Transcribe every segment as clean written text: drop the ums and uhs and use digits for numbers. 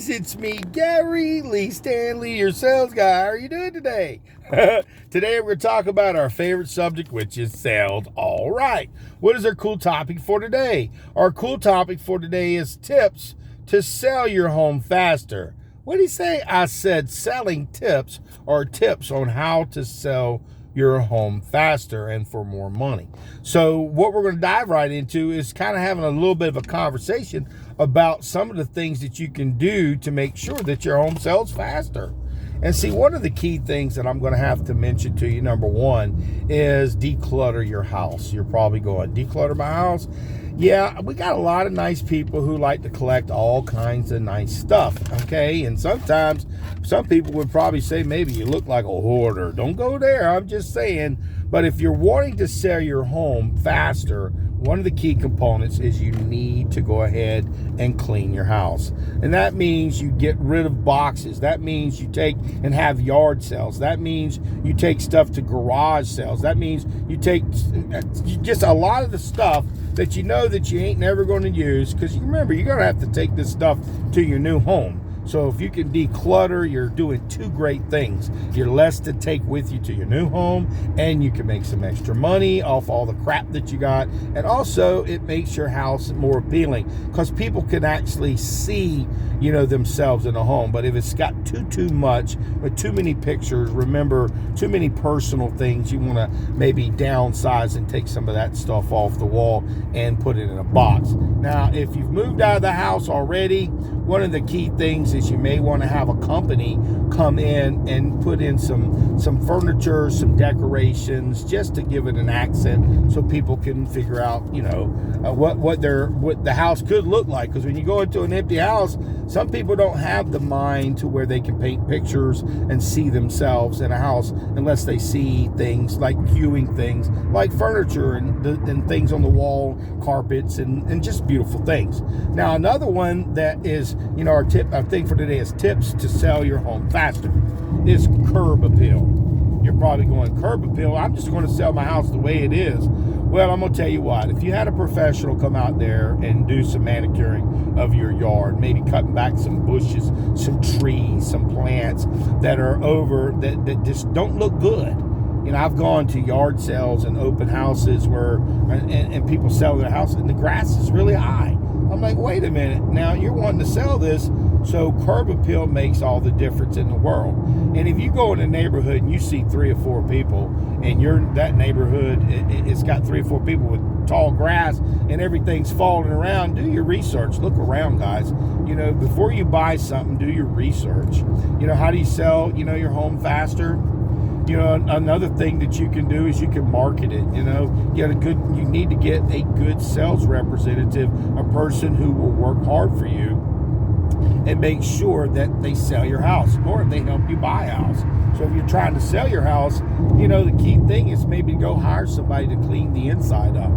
guys, it's me, Gary Lee Stanley, your sales guy. How are you doing today? Today we're going to talk about our favorite subject, which is sales. All right. What is our cool topic for today? Our cool topic for today is tips to sell your home faster. What did he say? I said selling tips, or tips on how to sell your home faster and for more money. So what we're going to dive right into is kind of having a little bit of a conversation about some of the things that you can do to make sure that your home sells faster. And see, one of the key things that I'm going to have to mention to you, number one, is declutter your house. You're probably going, declutter my house? Yeah, we got a lot of nice people who like to collect all kinds of nice stuff, okay? And sometimes some people would probably say maybe you look like a hoarder. Don't go there, I'm just saying. But if you're wanting to sell your home faster, one of the key components is you need to go ahead and clean your house. And that means you get rid of boxes. That means you take and have yard sales. That means you take stuff to garage sales. That means you take just a lot of the stuff that you know that you ain't never going to use, because you remember, you're going to have to take this stuff to your new home. So if you can declutter, you're doing two great things. You're less to take with you to your new home, and you can make some extra money off all the crap that you got. And also, it makes your house more appealing, because people can actually see, themselves in a home. But if it's got too much, or too many pictures, remember, too many personal things, you want to maybe downsize and take some of that stuff off the wall and put it in a box. Now, if you've moved out of the house already, one of the key things is you may want to have a company come in and put in some furniture, some decorations, just to give it an accent, so people can figure out, what the house could look like. Because when you go into an empty house, some people don't have the mind to where they can paint pictures and see themselves in a house unless they see things like viewing things like furniture and things on the wall, carpets, and just beautiful things. Now, another one that is, our thing for today is tips to sell your home faster, is curb appeal. You're probably going, curb appeal? I'm just going to sell my house the way it is. Well, I'm going to tell you what, if you had a professional come out there and do some manicuring of your yard, maybe cutting back some bushes, some trees, some plants that are over, that just don't look good. I've gone to yard sales and open houses where, and people sell their house and the grass is really high. I'm like, wait a minute, now you're wanting to sell this, so curb appeal makes all the difference in the world. And if you go in a neighborhood and you see 3 or 4 people, and that neighborhood, it's got 3 or 4 people with tall grass and everything's falling around, do your research. Look around, guys. Before you buy something, do your research. How do you sell, your home faster? Another thing that you can do is you can market it. You need to get a good sales representative, a person who will work hard for you and make sure that they sell your house, or they help you buy a house. So if you're trying to sell your house, the key thing is maybe go hire somebody to clean the inside up,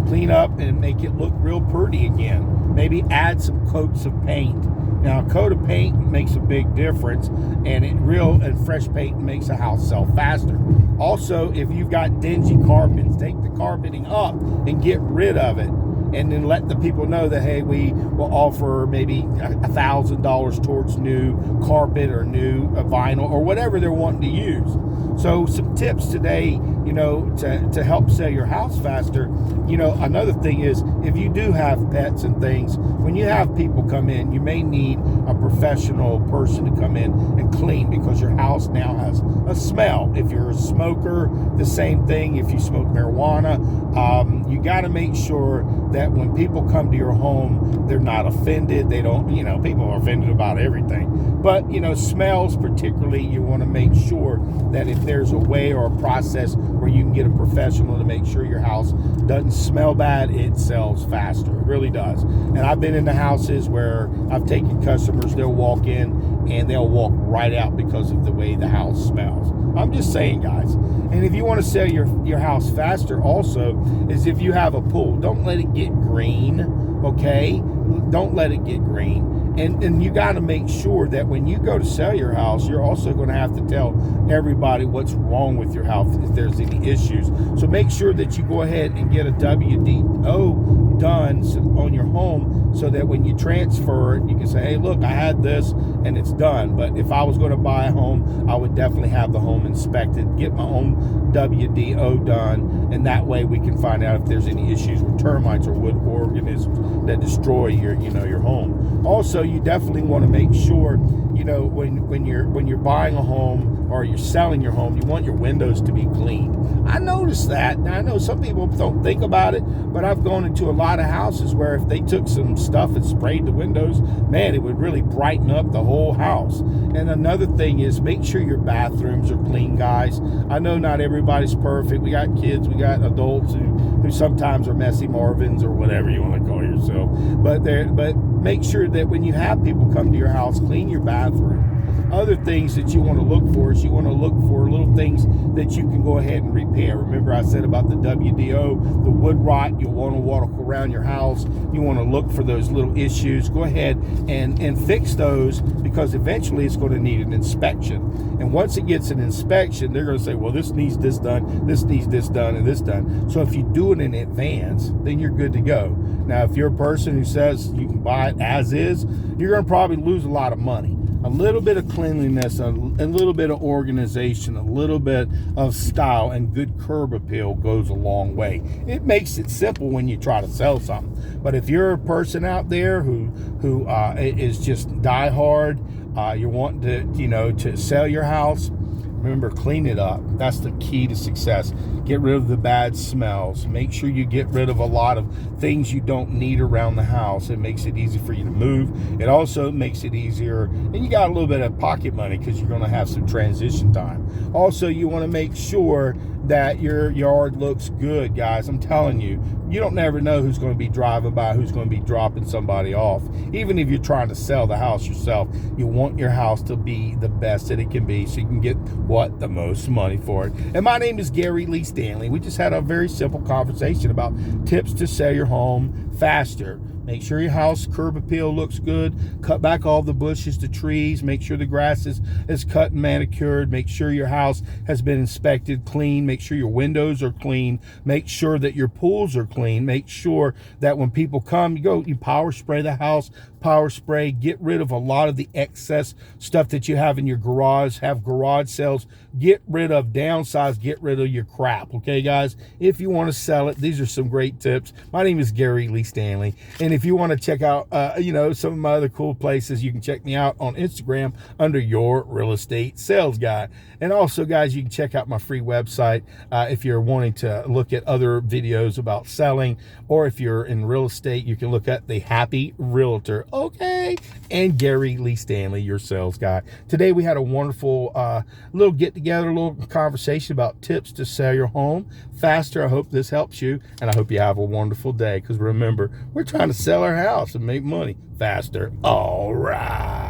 clean up and make it look real pretty again. Maybe add some coats of paint. Now, a coat of paint makes a big difference, and real and fresh paint makes a house sell faster. Also, if you've got dingy carpets, take the carpeting up and get rid of it, and then let the people know that, hey, we will offer maybe $1,000 towards new carpet or new vinyl or whatever they're wanting to use. So some tips today, to help sell your house faster. Another thing is, if you do have pets and things, when you have people come in, you may need a professional person to come in and clean, because your house now has a smell. If you're a smoker, the same thing. If you smoke marijuana, you got to make sure that when people come to your home, they're not offended. They don't, people are offended about everything. But, smells particularly, you want to make sure that if there's a way or a process where you can get a professional to make sure your house doesn't smell bad, it sells faster. It really does. And I've been in the houses where I've taken customers, they'll walk in and they'll walk right out because of the way the house smells. I'm just saying, guys. And if you want to sell your house faster also, is if you have a pool, don't let it get green, okay? Don't let it get green. And you got to make sure that when you go to sell your house, you're also going to have to tell everybody what's wrong with your house if there's any issues. So make sure that you go ahead and get a WDO done on your home, so that when you transfer it, you can say, hey, look, I had this and it's done. But if I was going to buy a home, I would definitely have the home inspected, get my own WDO done, and that way we can find out if there's any issues with termites or wood organisms that destroy your home. Also, you definitely want to make sure, when you're buying a home or you're selling your home, you want your windows to be clean. I noticed that. Now, I know some people don't think about it, but I've gone into a lot of houses where if they took some stuff and sprayed the windows, man, it would really brighten up the whole house. And another thing is, make sure your bathrooms are clean, guys. I know not everybody's perfect. We got kids, we got adults who sometimes are messy Marvins or whatever you want to call yourself. But make sure that when you have people come to your house, clean your bathroom. Other things that you want to look for is you want to look for little things that you can go ahead and repair. Remember I said about the WDO, the wood rot, you'll want to walk around your house. You want to look for those little issues. Go ahead and fix those, because eventually it's going to need an inspection. And once it gets an inspection, they're going to say, well, this needs this done, this needs this done, and this done. So if you do it in advance, then you're good to go. Now, if you're a person who says you can buy it as is, you're going to probably lose a lot of money. A little bit of cleanliness, a little bit of organization, a little bit of style, and good curb appeal goes a long way. It makes it simple when you try to sell something. But if you're a person out there who is just die hard, you're wanting to sell your house, remember, clean it up. That's the key to success. Get rid of the bad smells. Make sure you get rid of a lot of things you don't need around the house. It makes it easy for you to move. It also makes it easier, and you got a little bit of pocket money because you're going to have some transition time. Also, you want to make sure that your yard looks good, guys. I'm telling you, you don't never know who's going to be driving by, who's going to be dropping somebody off. Even if you're trying to sell the house yourself, you want your house to be the best that it can be, so you can get the most money for it. And my name is Gary Lee Stanley. We just had a very simple conversation about tips to sell your home faster. Make sure your house curb appeal looks good. Cut back all the bushes, the trees. Make sure the grass is cut and manicured. Make sure your house has been inspected, clean. Make sure your windows are clean. Make sure that your pools are clean. Make sure that when people come, you power spray the house. Power spray. Get rid of a lot of the excess stuff that you have in your garage. Have garage sales. Get rid of, downsize, get rid of your crap. Okay, guys? If you want to sell it, these are some great tips. My name is Gary Lee Stanley. And if you want to check out, some of my other cool places, you can check me out on Instagram under Your Real Estate Sales Guy. And also, guys, you can check out my free website if you're wanting to look at other videos about selling, or if you're in real estate, you can look at The Happy Realtor. Okay. And Gary Lee Stanley, your sales guy. Today, we had a wonderful little get-together, little conversation about tips to sell your home faster. I hope this helps you, and I hope you have a wonderful day, because remember, we're trying to sell our house and make money faster. All right.